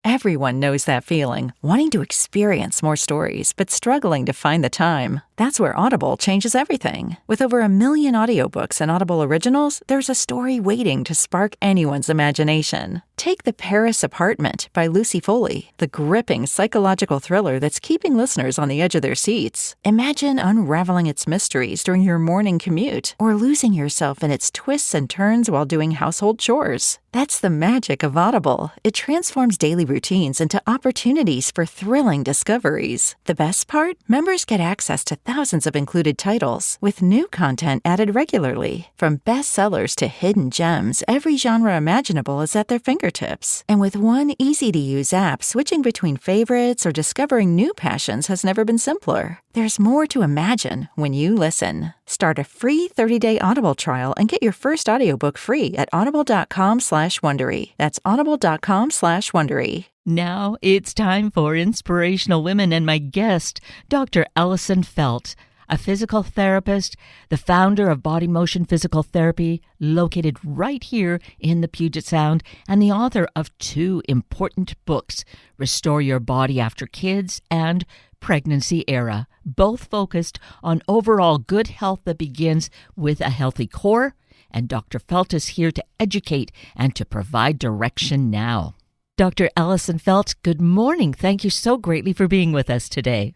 Everyone knows that feeling, wanting to experience more stories, but struggling to find the time. That's where Audible changes everything. With over 1 million audiobooks and Audible originals, there's a story waiting to spark anyone's imagination. Take The Paris Apartment by Lucy Foley, the gripping psychological thriller that's keeping listeners on the edge of their seats. Imagine unraveling its mysteries during your morning commute, or losing yourself in its twists and turns while doing household chores. That's the magic of Audible. It transforms daily routines into opportunities for thrilling discoveries. The best part? Members get access to thousands of included titles, with new content added regularly. From bestsellers to hidden gems, every genre imaginable is at their fingertips. And with one easy-to-use app, switching between favorites or discovering new passions has never been simpler. There's more to imagine when you listen. Start a free 30-day Audible trial and get your first audiobook free at audible.com/Wondery. That's audible.com/Wondery. Now it's time for Inspirational Women and my guest, Dr. Allison Feldt, a physical therapist, the founder of Body Motion Physical Therapy, located right here in the Puget Sound, and the author of 2 important books, Restore Your Body After Kids and Pregnancy Era, both focused on overall good health that begins with a healthy core. And Dr. Feldt is here to educate and to provide direction now. Dr. Allison Feldt, good morning. Thank you so greatly for being with us today.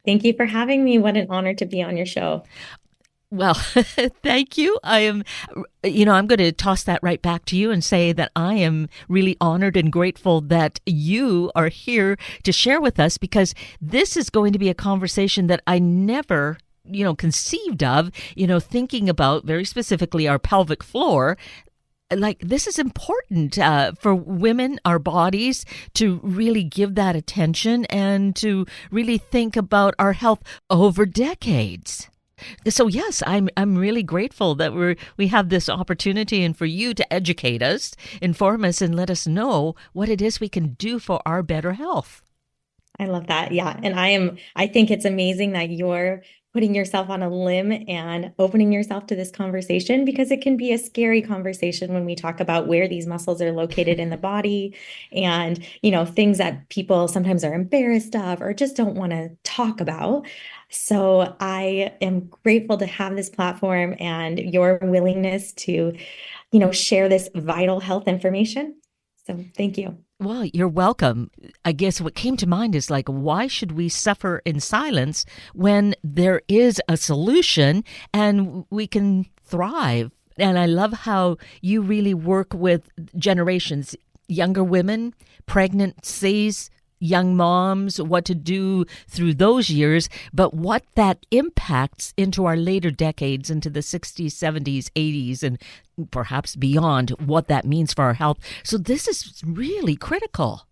Thank you for having me. What an honor to be on your show. Well, thank you. I'm going to toss that right back to you and say that I am really honored and grateful that you are here to share with us, because this is going to be a conversation that I never conceived of, thinking about very specifically our pelvic floor. Like, this is important for women, our bodies, to really give that attention and to really think about our health over decades. So yes, I'm really grateful that we have this opportunity, and for you to educate us, inform us, and let us know what it is we can do for our better health. I love that. Yeah. And I think it's amazing that you're putting yourself on a limb and opening yourself to this conversation, because it can be a scary conversation when we talk about where these muscles are located in the body, and, things that people sometimes are embarrassed of or just don't want to talk about. So I am grateful to have this platform and your willingness to, share this vital health information. So thank you. Well, you're welcome. I guess what came to mind is, like, why should we suffer in silence when there is a solution and we can thrive? And I love how you really work with generations, younger women, pregnancies, young moms, what to do through those years, but what that impacts into our later decades, into the 60s, 70s, 80s, and perhaps beyond, what that means for our health. So this is really critical.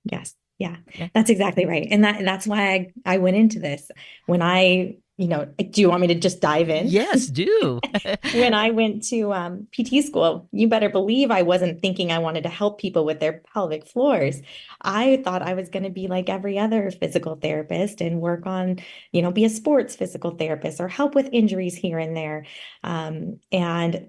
Yes. Yeah, that's exactly right. And that's why I went into this. When do you want me to just dive in? Yes, do. When I went to PT school, you better believe I wasn't thinking I wanted to help people with their pelvic floors. I thought I was going to be like every other physical therapist and work on, be a sports physical therapist or help with injuries here and there. And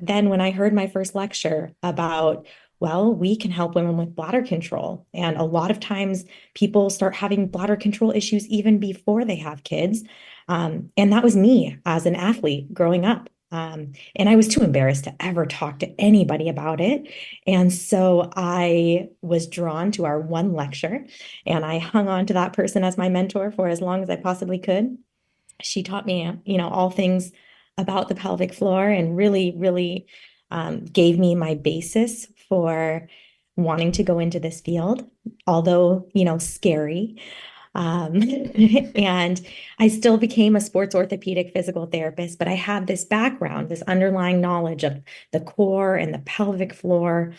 then when I heard my first lecture about, well, we can help women with bladder control. And a lot of times people start having bladder control issues even before they have kids. And that was me as an athlete growing up. And I was too embarrassed to ever talk to anybody about it. And so I was drawn to our one lecture, and I hung on to that person as my mentor for as long as I possibly could. She taught me, all things about the pelvic floor, and really, really gave me my basis for wanting to go into this field, although, scary. And I still became a sports orthopedic physical therapist, but I had this background, this underlying knowledge of the core and the pelvic floor.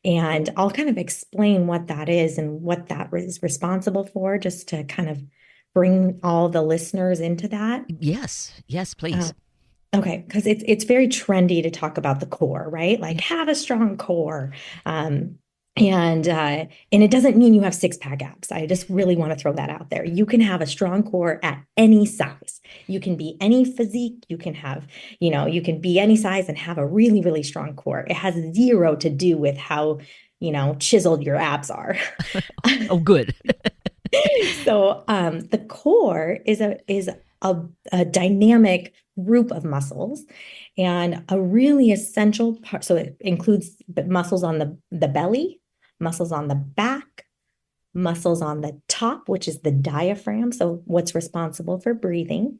And I'll kind of explain what that is and what that is responsible for, just to kind of bring all the listeners into that. Yes, please. Okay, because it's very trendy to talk about the core, right? Like, have a strong core. And it doesn't mean you have 6-pack abs. I just really want to throw that out there. You can have a strong core at any size. You can be any physique. You can have, you can be any size and have a really, really strong core. It has zero to do with how chiseled your abs are. Oh, good. So the core is a dynamic group of muscles and a really essential part. So it includes muscles on the belly, muscles on the back, muscles on the top, which is the diaphragm. So what's responsible for breathing.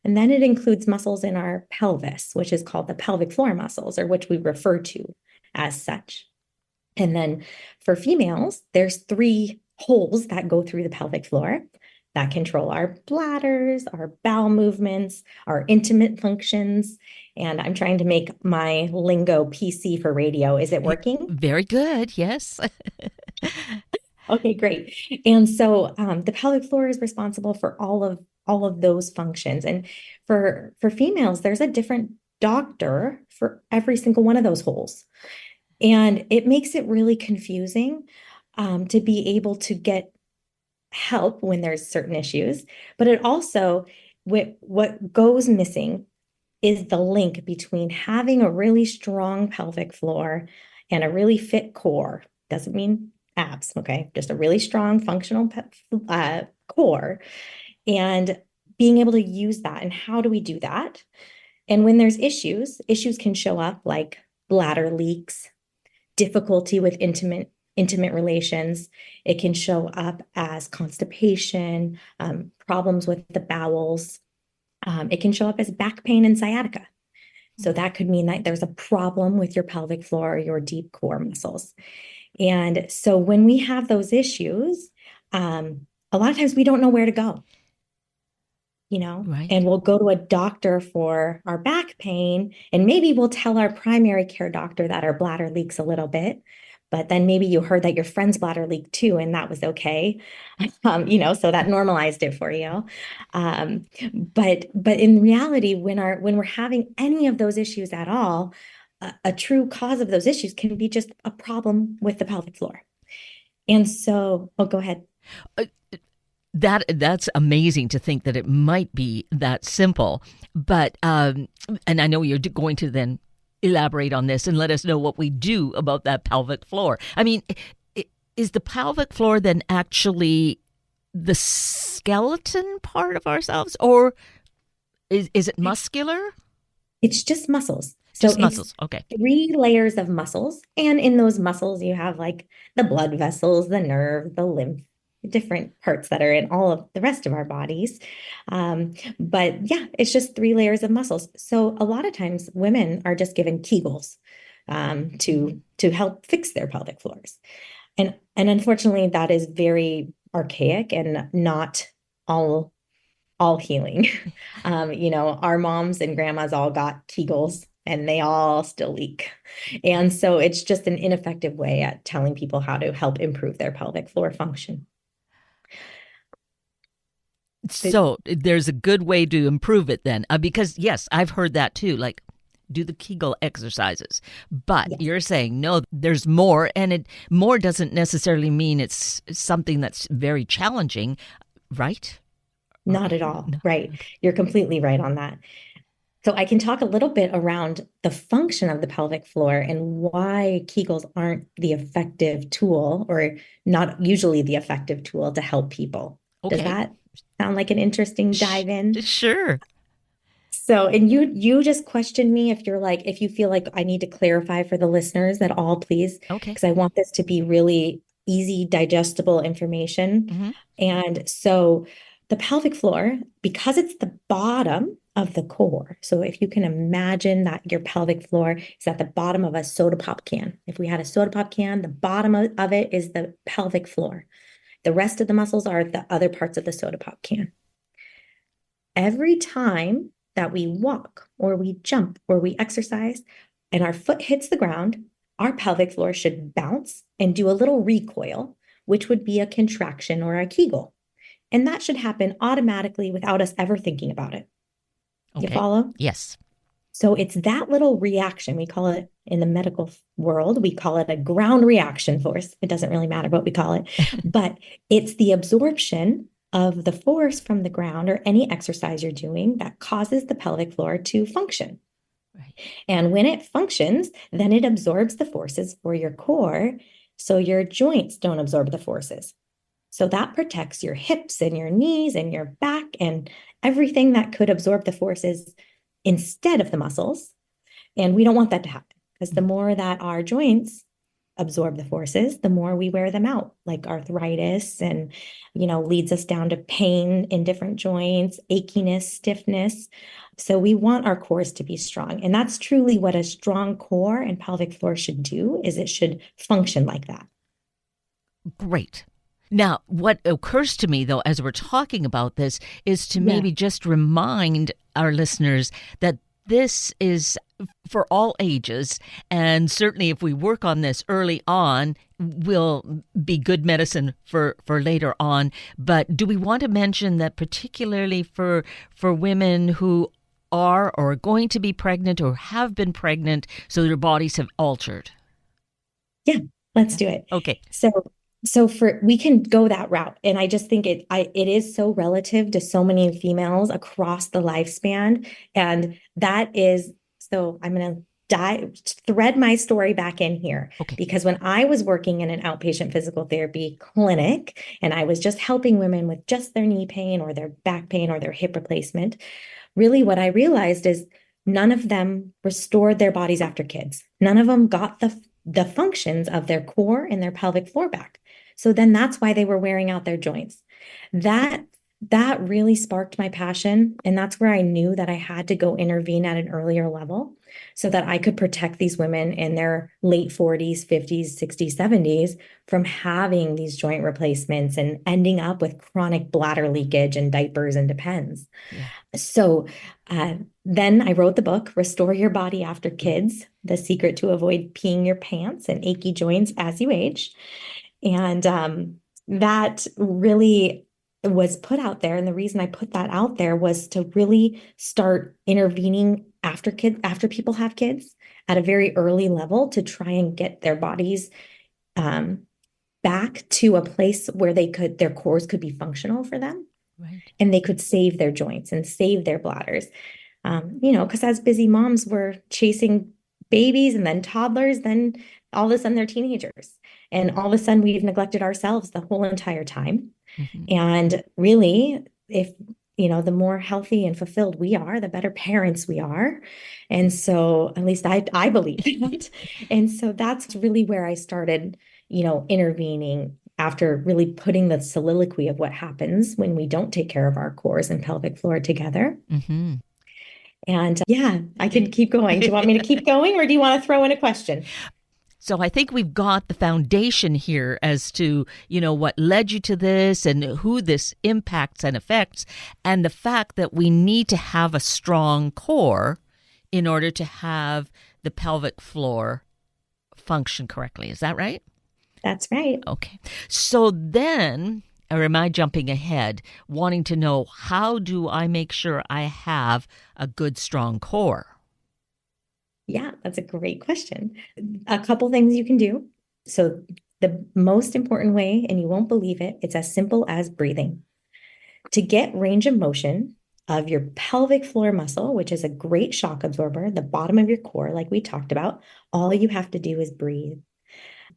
And then it includes muscles in our pelvis, which is called the pelvic floor muscles, or which we refer to as such. And then for females, there's 3 holes that go through the pelvic floor that control our bladders, our bowel movements, our intimate functions. And I'm trying to make my lingo PC for radio. Is it working? Very good. Yes. Okay, great. And so the pelvic floor is responsible for all of those functions. And for females, there's a different doctor for every single one of those holes. And it makes it really confusing to be able to get help when there's certain issues. But it also, what goes missing is the link between having a really strong pelvic floor and a really fit core. Doesn't mean abs, okay? Just a really strong functional core, and being able to use that. And how do we do that? And when there's issues can show up like bladder leaks, difficulty with intimate relations. It can show up as constipation, problems with the bowels. It can show up as back pain and sciatica. So that could mean that there's a problem with your pelvic floor or your deep core muscles. And so when we have those issues, a lot of times we don't know where to go. Right. And we'll go to a doctor for our back pain, and maybe we'll tell our primary care doctor that our bladder leaks a little bit, but then maybe you heard that your friend's bladder leaked too, and that was okay. So that normalized it for you. But in reality, when we're having any of those issues at all, a true cause of those issues can be just a problem with the pelvic floor. And so, go ahead. That's amazing to think that it might be that simple. But and I know you're going to then elaborate on this and let us know what we do about that pelvic floor. I mean, is the pelvic floor then actually the skeleton part of ourselves, or is it muscular? It's just muscles. Just muscles. Okay. 3 layers of muscles. And in those muscles, you have like the blood vessels, the nerve, the lymph, different parts that are in all of the rest of our bodies. But yeah, it's just 3 layers of muscles. So a lot of times women are just given Kegels to help fix their pelvic floors. And unfortunately, that is very archaic and not all healing. Our moms and grandmas all got Kegels and they all still leak. And so it's just an ineffective way at telling people how to help improve their pelvic floor function. So there's a good way to improve it then, because yes, I've heard that too, like do the Kegel exercises, but yes. You're saying no, there's more, and more doesn't necessarily mean it's something that's very challenging, right? Not at all. No. Right. You're completely right on that. So I can talk a little bit around the function of the pelvic floor and why Kegels aren't the effective tool, or not usually the effective tool to help people. Okay. Does that sound like an interesting dive in? Sure. So, and you just questioned me if you feel like I need to clarify for the listeners at all, please. Okay. Because I want this to be really easy, digestible information. Mm-hmm. And so the pelvic floor, because it's the bottom of the core. So if you can imagine that your pelvic floor is at the bottom of a soda pop can. If we had a soda pop can, the bottom of it is the pelvic floor. The rest of the muscles are the other parts of the soda pop can. Every time that we walk or we jump or we exercise and our foot hits the ground, our pelvic floor should bounce and do a little recoil, which would be a contraction or a Kegel. And that should happen automatically without us ever thinking about it. Okay. You follow? Yes. So it's that little reaction. We call it, in the medical world, we call it a ground reaction force. It doesn't really matter what we call it, but it's the absorption of the force from the ground or any exercise you're doing that causes the pelvic floor to function. Right. And when it functions, then it absorbs the forces for your core So your joints don't absorb the forces. So that protects your hips and your knees and your back and everything that could absorb the forces instead of the muscles. And we don't want that to happen, because the more that our joints absorb the forces, the more we wear them out, like arthritis, and, leads us down to pain in different joints, achiness, stiffness. So we want our cores to be strong. And that's truly what a strong core and pelvic floor should do, is it should function like that. Great. Now, what occurs to me, though, as we're talking about this, is to maybe just remind our listeners that this is for all ages. And certainly if we work on this early on, will be good medicine for later on. But do we want to mention that particularly for women who are or going to be pregnant or have been pregnant, so their bodies have altered? Yeah, let's do it. Okay. So we can go that route. And I just think it is so relative to so many females across the lifespan. And that is, so I'm going to thread my story back in here. Okay. Because when I was working in an outpatient physical therapy clinic, and I was just helping women with just their knee pain or their back pain or their hip replacement, really what I realized is none of them restored their bodies after kids. None of them got the functions of their core and their pelvic floor back. So then that's why they were wearing out their joints. That really sparked my passion. And that's where I knew that I had to go intervene at an earlier level so that I could protect these women in their late 40s, 50s, 60s, 70s from having these joint replacements and ending up with chronic bladder leakage and diapers and depends. Yeah. So then I wrote the book, Restore Your Body After Kids, The Secret to Avoid Peeing Your Pants and Achy Joints as You Age. And that really was put out there. And the reason I put that out there was to really start intervening after people have kids at a very early level to try and get their bodies back to a place where their cores could be functional for them. Right. And they could save their joints and save their bladders. Because as busy moms, we're chasing babies and then toddlers, then all of a sudden they're teenagers. And all of a sudden we've neglected ourselves the whole entire time. Mm-hmm. And really, if, the more healthy and fulfilled we are, the better parents we are. And so at least I believe that. And so that's really where I started, intervening after really putting the soliloquy of what happens when we don't take care of our cores and pelvic floor together. Mm-hmm. And I can keep going. Do you want me to keep going, or do you want to throw in a question? So I think we've got the foundation here as to, what led you to this and who this impacts and affects, and the fact that we need to have a strong core in order to have the pelvic floor function correctly. Is that right? That's right. Okay. So then, or am I jumping ahead, wanting to know, how do I make sure I have a good, strong core? Yeah, that's a great question. A couple things you can do. So the most important way, and you won't believe it, it's as simple as breathing. To get range of motion of your pelvic floor muscle, which is a great shock absorber, the bottom of your core, like we talked about, all you have to do is breathe.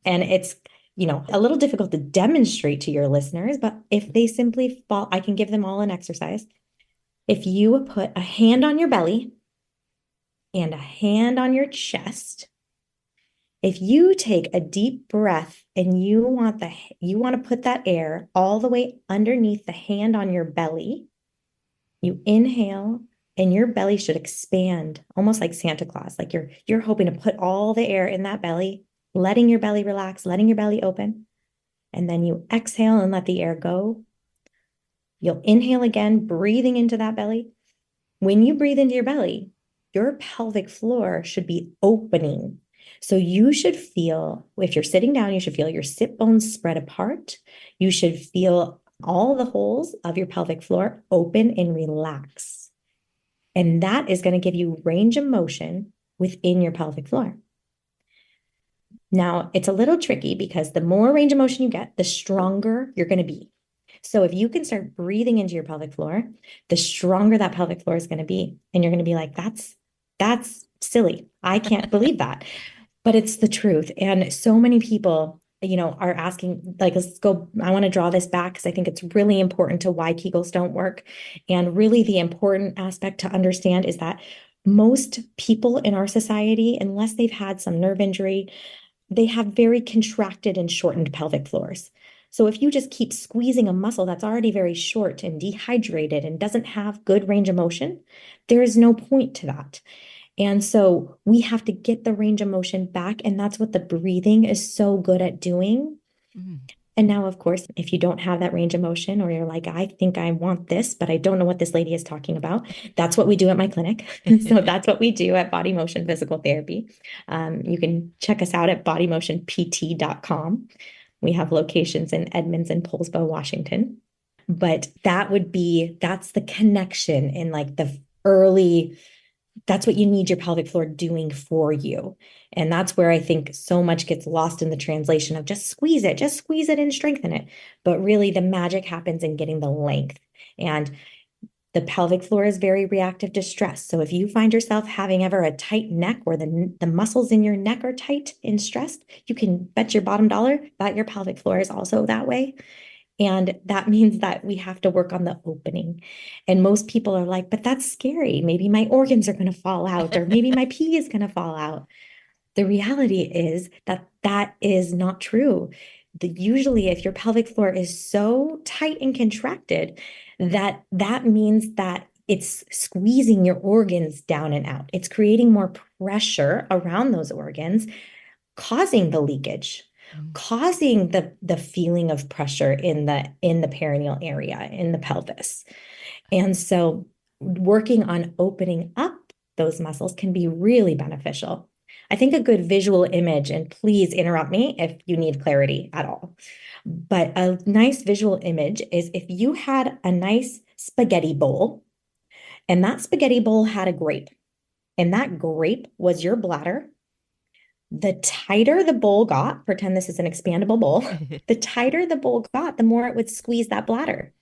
And it's, a little difficult to demonstrate to your listeners, but if they simply fall, I can give them all an exercise. If you put a hand on your belly and a hand on your chest, if you take a deep breath and you want to put that air all the way underneath the hand on your belly, you inhale and your belly should expand, almost like Santa Claus, like you're hoping to put all the air in that belly, letting your belly relax, letting your belly open. And then you exhale and let the air go. You'll inhale again, breathing into that belly. When you breathe into your belly, your pelvic floor should be opening. So you should feel, if you're sitting down, you should feel your sit bones spread apart. You should feel all the holes of your pelvic floor open and relax. And that is going to give you range of motion within your pelvic floor. Now, it's a little tricky because the more range of motion you get, the stronger you're going to be. So if you can start breathing into your pelvic floor, the stronger that pelvic floor is going to be. And you're going to be like, that's silly. I can't believe that. But it's the truth. And so many people are asking, like, let's go, I want to draw this back because I think it's really important to why Kegels don't work. And really the important aspect to understand is that most people in our society, unless they've had some nerve injury, they have very contracted and shortened pelvic floors. So if you just keep squeezing a muscle that's already very short and dehydrated and doesn't have good range of motion, there is no point to that. And so we have to get the range of motion back. And that's what the breathing is so good at doing. Mm. And now, of course, if you don't have that range of motion, or you're like, I think I want this, but I don't know what this lady is talking about, that's what we do at my clinic. So that's what we do at Body Motion Physical Therapy. You can check us out at bodymotionpt.com. We have locations in Edmonds and Poulsbo, Washington. But that's the connection in like the early, that's what you need your pelvic floor doing for you. And that's where I think so much gets lost in the translation of just squeeze it and strengthen it. But really the magic happens in getting the length. And the pelvic floor is very reactive to stress. So if you find yourself having ever a tight neck or the muscles in your neck are tight and stressed, you can bet your bottom dollar that your pelvic floor is also that way. And that means that we have to work on the opening. And most people are like, but that's scary. Maybe my organs are going to fall out, or maybe my pee is going to fall out. The reality is that that is not true. Usually, if your pelvic floor is so tight and contracted, that means that it's squeezing your organs down and out. It's creating more pressure around those organs, causing the leakage, causing the feeling of pressure in the perineal area, in the pelvis. And so working on opening up those muscles can be really beneficial. I think a good visual image, and please interrupt me if you need clarity at all, but a nice visual image is if you had a nice spaghetti bowl, and that spaghetti bowl had a grape, and that grape was your bladder. The tighter the bowl got, pretend this is an expandable bowl, the tighter the bowl got, the more it would squeeze that bladder.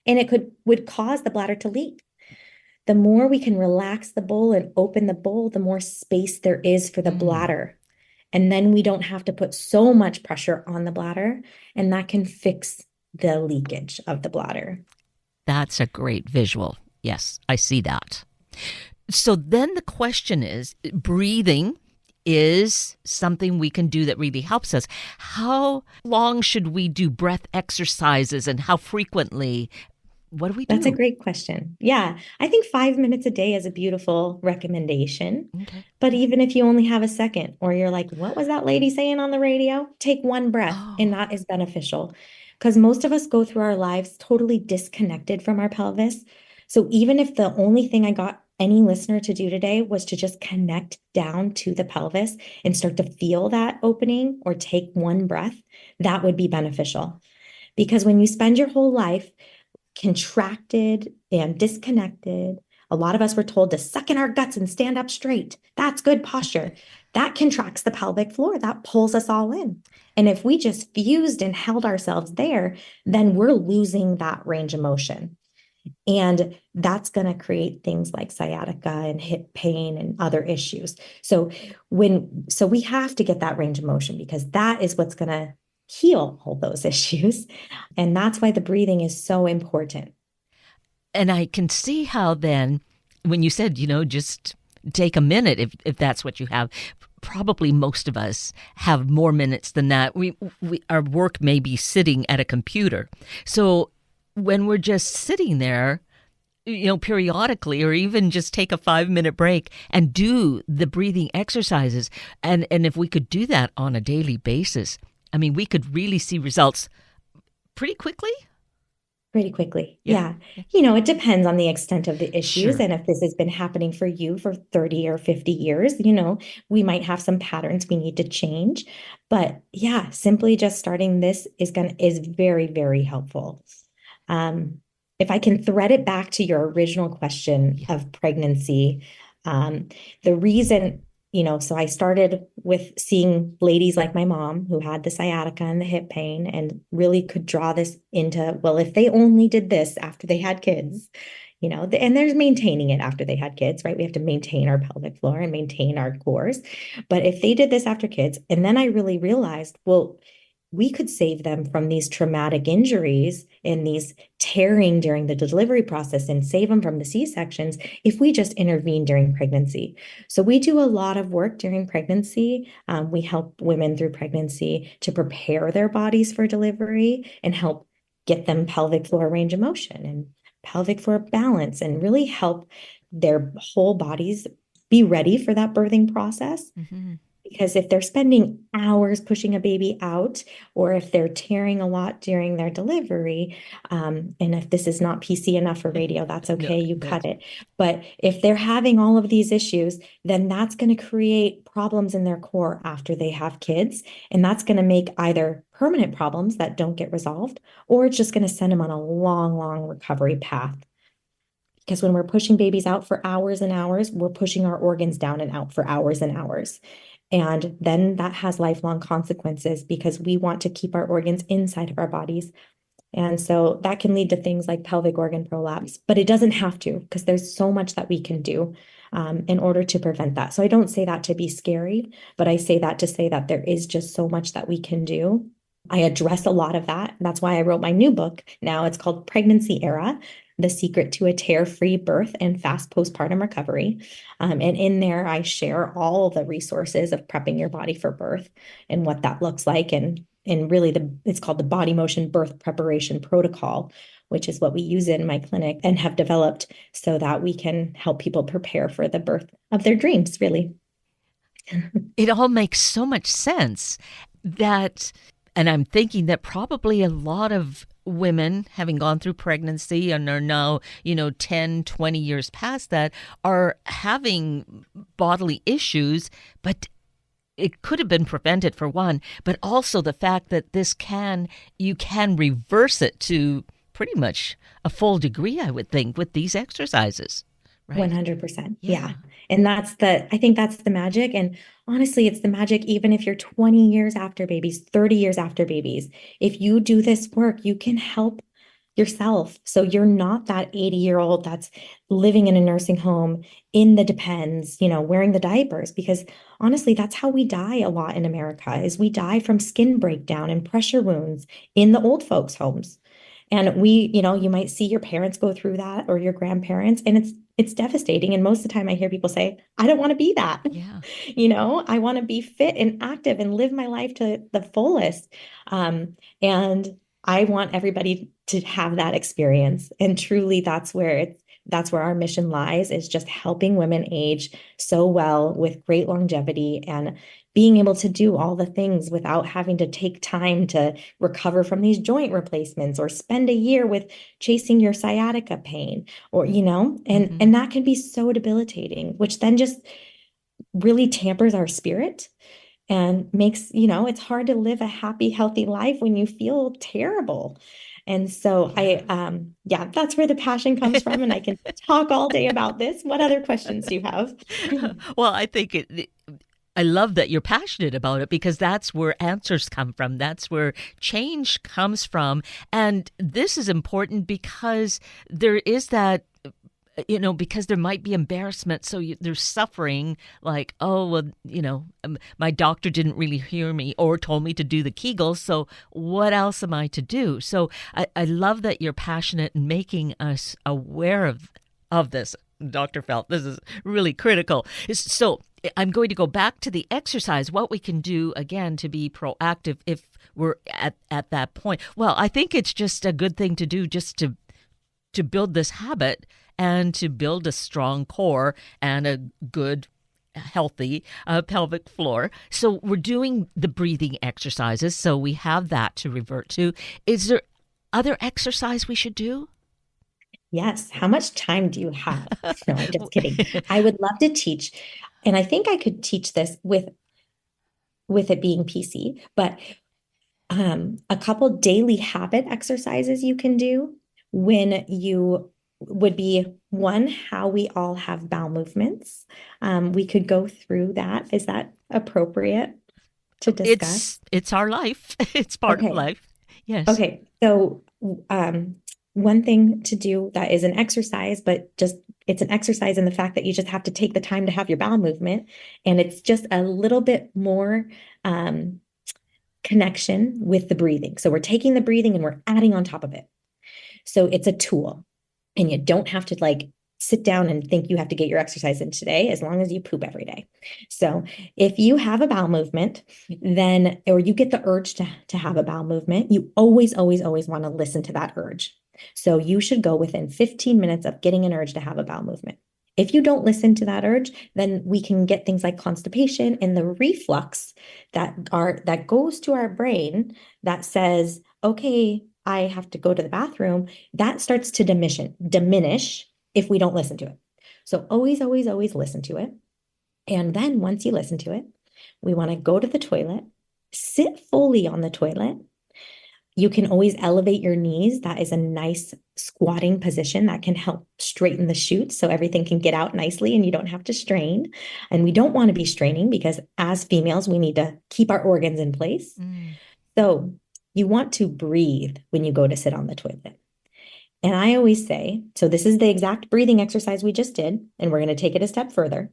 And it would cause the bladder to leak. The more we can relax the bowl and open the bowl, the more space there is for the bladder. And then we don't have to put so much pressure on the bladder, and that can fix the leakage of the bladder. That's a great visual. Yes, I see that. So then the question is, breathing is something we can do that really helps us. How long should we do breath exercises, and how frequently? What do we do? That's a great question. Yeah, I think 5 minutes a day is a beautiful recommendation. Okay. But even if you only have a second, or you're like, what was that lady saying on the radio? Take one breath, and that is beneficial. Because most of us go through our lives totally disconnected from our pelvis. So even if the only thing I got any listener to do today was to just connect down to the pelvis and start to feel that opening, or take one breath, that would be beneficial. Because when you spend your whole life contracted and disconnected, a lot of us were told to suck in our guts and stand up straight. That's good posture. That contracts the pelvic floor. That pulls us all in. And if we just fused and held ourselves there, then we're losing that range of motion. And that's going to create things like sciatica and hip pain and other issues. So we have to get that range of motion, because that is what's going to heal all those issues. And that's why the breathing is so important. And I can see how then, when you said, just take a minute, if that's what you have, probably most of us have more minutes than that. Our work may be sitting at a computer. So when we're just sitting there, periodically, or even just take a 5-minute break and do the breathing exercises. And if we could do that on a daily basis, I mean, we could really see results pretty quickly. Pretty quickly. Yeah. It depends on the extent of the issues. Sure. And if this has been happening for you for 30 or 50 years, we might have some patterns we need to change. But yeah, simply just starting this is very, very helpful. If I can thread it back to your original question of pregnancy, the reason, so I started with seeing ladies like my mom who had the sciatica and the hip pain, and really could draw this into, well, if they only did this after they had kids, and there's maintaining it after they had kids, right? We have to maintain our pelvic floor and maintain our cores. But if they did this after kids, and then I really realized, well, we could save them from these traumatic injuries and these tearing during the delivery process and save them from the C-sections if we just intervene during pregnancy. So we do a lot of work during pregnancy. We help women through pregnancy to prepare their bodies for delivery and help get them pelvic floor range of motion and pelvic floor balance and really help their whole bodies be ready for that birthing process. Mm-hmm. Because if they're spending hours pushing a baby out, or if they're tearing a lot during their delivery, and if this is not PC enough for radio, that's okay, you cut it. But if they're having all of these issues, then that's going to create problems in their core after they have kids. And that's going to make either permanent problems that don't get resolved, or it's just going to send them on a long, long recovery path. Because when we're pushing babies out for hours and hours, we're pushing our organs down and out for hours and hours. And then that has lifelong consequences because we want to keep our organs inside of our bodies. And so that can lead to things like pelvic organ prolapse, but it doesn't have to because there's so much that we can do in order to prevent that. So I don't say that to be scary, but I say that to say that there is just so much that we can do. I address a lot of that. That's why I wrote my new book. Now it's called Pregnancy Era: The Secret to a Tear-Free Birth and Fast Postpartum Recovery. And in there, I share all the resources of prepping your body for birth and what that looks like. And really, it's called the Body Motion Birth Preparation Protocol, which is what we use in my clinic and have developed so that we can help people prepare for the birth of their dreams, really. It all makes so much sense that, and I'm thinking that probably a lot of women having gone through pregnancy and are now, 10, 20 years past that, are having bodily issues, but it could have been prevented for one, but also the fact that you can reverse it to pretty much a full degree, I would think, with these exercises. Right? 100%. Yeah. And I think that's the magic. And honestly, it's the magic even if you're 20 years after babies, 30 years after babies. If you do this work, you can help yourself. So you're not that 80-year-old that's living in a nursing home in the depends, wearing the diapers, because honestly, that's how we die a lot in America, is we die from skin breakdown and pressure wounds in the old folks' homes. And you might see your parents go through that or your grandparents, and it's devastating. And most of the time I hear people say, I don't want to be that. Yeah. I want to be fit and active and live my life to the fullest. And I want everybody to have that experience. And truly that's where our mission lies, is just helping women age so well with great longevity and being able to do all the things without having to take time to recover from these joint replacements or spend a year with chasing your sciatica pain or, and that can be so debilitating, which then just really tampers our spirit and makes, it's hard to live a happy, healthy life when you feel terrible. And so that's where the passion comes from. And I can talk all day about this. What other questions do you have? Well, I think I love that you're passionate about it, because that's where answers come from. That's where change comes from. And this is important because there is that, because there might be embarrassment. So there's suffering like, oh, well, my doctor didn't really hear me or told me to do the Kegels. So what else am I to do? So I love that you're passionate in making us aware of this, Dr. Feldt. This is really critical. So I'm going to go back to the exercise, what we can do, again, to be proactive if we're at that point. Well, I think it's just a good thing to do just to build this habit and to build a strong core and a good, healthy pelvic floor. So we're doing the breathing exercises, so we have that to revert to. Is there other exercise we should do? Yes. How much time do you have? No, I'm just kidding. I would love to teach, and I think I could teach this with it being PC, but a couple daily habit exercises you can do when you would be one, how we all have bowel movements. We could go through that. Is that appropriate to discuss? It's our life. It's part of life. Yes. Okay. So, one thing to do that is an exercise, but it's an exercise in the fact that you just have to take the time to have your bowel movement. And it's just a little bit more connection with the breathing. So we're taking the breathing and we're adding on top of it. So it's a tool, and you don't have to like sit down and think you have to get your exercise in today, as long as you poop every day. So if you have a bowel movement, then, or you get the urge to have a bowel movement, you always, always, always want to listen to that urge. So you should go within 15 minutes of getting an urge to have a bowel movement. If you don't listen to that urge, then we can get things like constipation and the reflux that goes to our brain that says, okay, I have to go to the bathroom. That starts to diminish if we don't listen to it. So always, always, always listen to it. And then once you listen to it, we want to go to the toilet, sit fully on the toilet. You can always elevate your knees. That is a nice squatting position that can help straighten the chutes so everything can get out nicely and you don't have to strain. And we don't want to be straining because as females, we need to keep our organs in place. So you want to breathe when you go to sit on the toilet. And I always say, so this is the exact breathing exercise we just did, and we're going to take it a step further,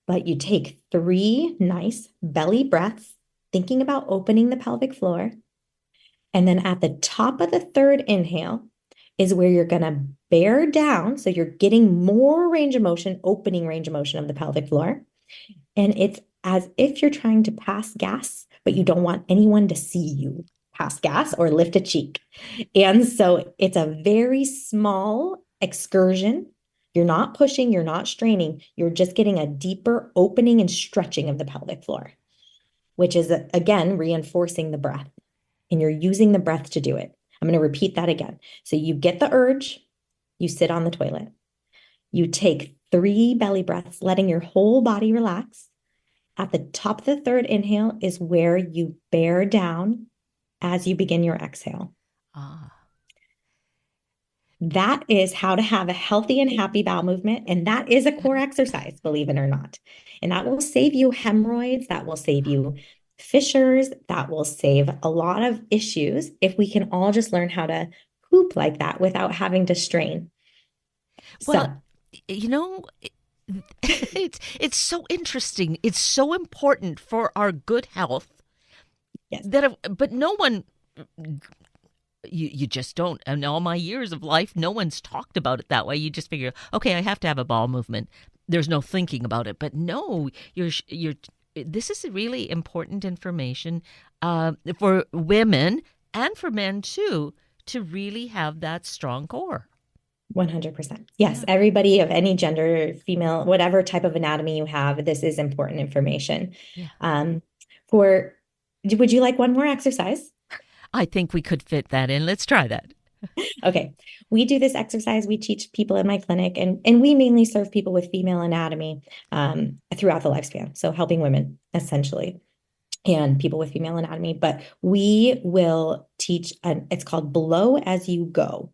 but you take 3 nice belly breaths, thinking about opening the pelvic floor. And then at the top of the 3rd inhale is where you're going to bear down. So you're getting more range of motion, opening range of motion of the pelvic floor. And it's as if you're trying to pass gas, but you don't want anyone to see you pass gas or lift a cheek. And so it's a very small excursion. You're not pushing, you're not straining. You're just getting a deeper opening and stretching of the pelvic floor, which is, again, reinforcing the breath. And you're using the breath to do it. I'm going to repeat that again. So you get the urge, you sit on the toilet, you take 3 belly breaths, letting your whole body relax. At the top of the 3rd inhale is where you bear down as you begin your exhale. That is how to have a healthy and happy bowel movement. And that is a core exercise, believe it or not. And that will save you hemorrhoids. That will save you fissures. That will save a lot of issues if we can all just learn how to poop like that without having to strain. Well, you know, it's so interesting. It's so important for our good health. Yes. But no one, you just don't. In all my years of life, no one's talked about it that way. You just figure, okay, I have to have a bowel movement. There's no thinking about it. But no, this is really important information for women and for men too, to really have that strong core. 100%. Yes. Yeah. Everybody of any gender, female, whatever type of anatomy you have, this is important information. Yeah. Would you like one more exercise? I think we could fit that in. Let's try that. Okay. We do this exercise. We teach people in my clinic, and we mainly serve people with female anatomy throughout the lifespan. So helping women essentially and people with female anatomy, but we will teach, it's called blow as you go.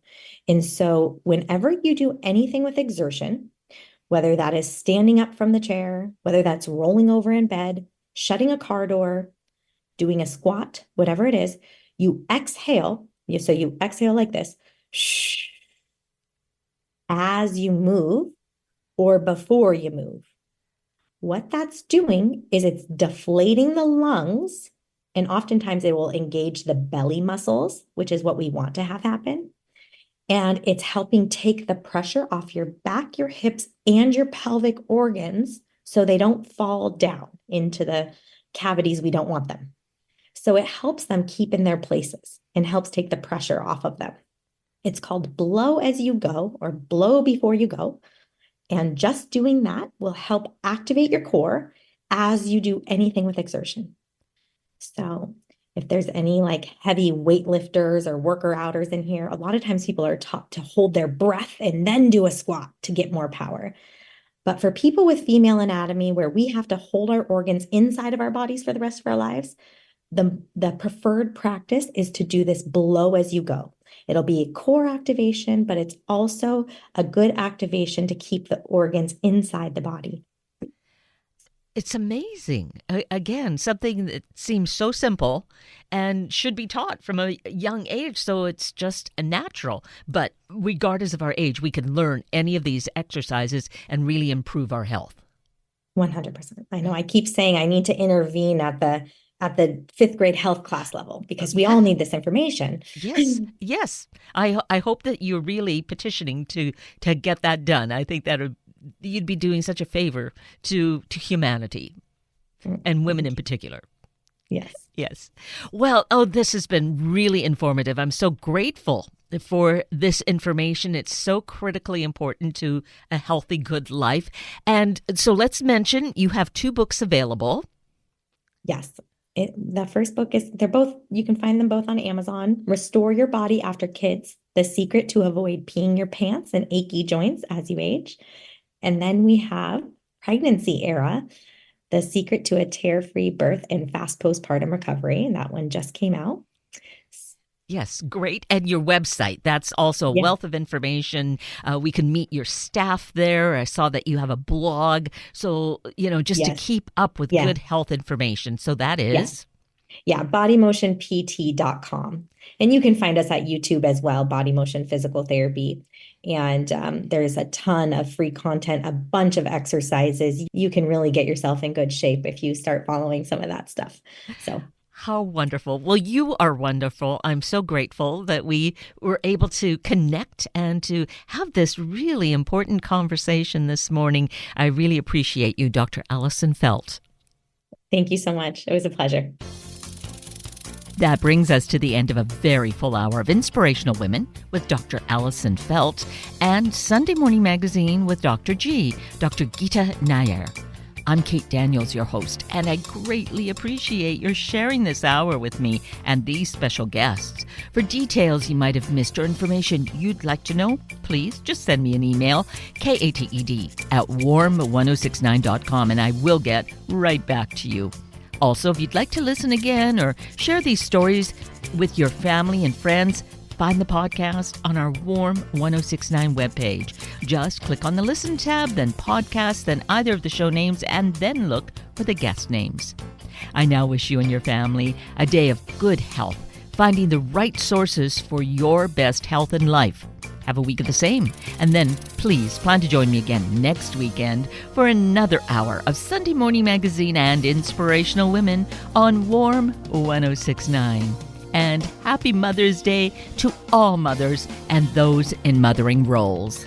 And so whenever you do anything with exertion, whether that is standing up from the chair, whether that's rolling over in bed, shutting a car door, doing a squat, whatever it is, you exhale. So you exhale like this, shh, as you move or before you move. What that's doing is it's deflating the lungs, and oftentimes it will engage the belly muscles, which is what we want to have happen. And it's helping take the pressure off your back, your hips, and your pelvic organs so they don't fall down into the cavities we don't want them. So it helps them keep in their places and helps take the pressure off of them. It's called blow as you go or blow before you go. And just doing that will help activate your core as you do anything with exertion. So if there's any like heavy weightlifters or worker outers in here, a lot of times people are taught to hold their breath and then do a squat to get more power. But for people with female anatomy where we have to hold our organs inside of our bodies for the rest of our lives, the preferred practice is to do this blow as you go. It'll be a core activation, but it's also a good activation to keep the organs inside the body. It's amazing. Again, something that seems so simple and should be taught from a young age, so it's just a natural. But regardless of our age, we can learn any of these exercises and really improve our health. 100%. I know I keep saying I need to intervene at the at the fifth grade health class level, because we all need this information. Yes, yes. I hope that you're really petitioning to get that done. I think that you'd be doing such a favor to humanity and women in particular. Yes. Yes. Well, this has been really informative. I'm so grateful for this information. It's so critically important to a healthy, good life. And so let's mention you have 2 books available. Yes. The first book you can find them both on Amazon. Restore Your Body After Kids: The Secret to Avoid Peeing Your Pants and Achy Joints as You Age. And then we have Pregnancy Era: The Secret to a Tear-Free Birth and Fast Postpartum Recovery. And that one just came out. Yes, great. And your website, that's also a wealth of information. We can meet your staff there. I saw that you have a blog. So, just to keep up with good health information. So that is? Yeah, bodymotionpt.com. And you can find us at YouTube as well, Body Motion Physical Therapy. And there's a ton of free content, a bunch of exercises. You can really get yourself in good shape if you start following some of that stuff. So. How wonderful. Well, you are wonderful. I'm so grateful that we were able to connect and to have this really important conversation this morning. I really appreciate you, Dr. Allison Feldt. Thank you so much. It was a pleasure. That brings us to the end of a very full hour of Inspirational Women with Dr. Allison Feldt and Sunday Morning Magazine with Dr. G, Dr. Geeta Nair. I'm Kate Daniels, your host, and I greatly appreciate your sharing this hour with me and these special guests. For details you might have missed or information you'd like to know, please just send me an email, kated@warm1069.com, and I will get right back to you. Also, if you'd like to listen again or share these stories with your family and friends, find the podcast on our Warm 1069 webpage. Just click on the Listen tab, then Podcast, then either of the show names, and then look for the guest names. I now wish you and your family a day of good health, finding the right sources for your best health in life. Have a week of the same. And then please plan to join me again next weekend for another hour of Sunday Morning Magazine and Inspirational Women on Warm 1069. And happy Mother's Day to all mothers and those in mothering roles.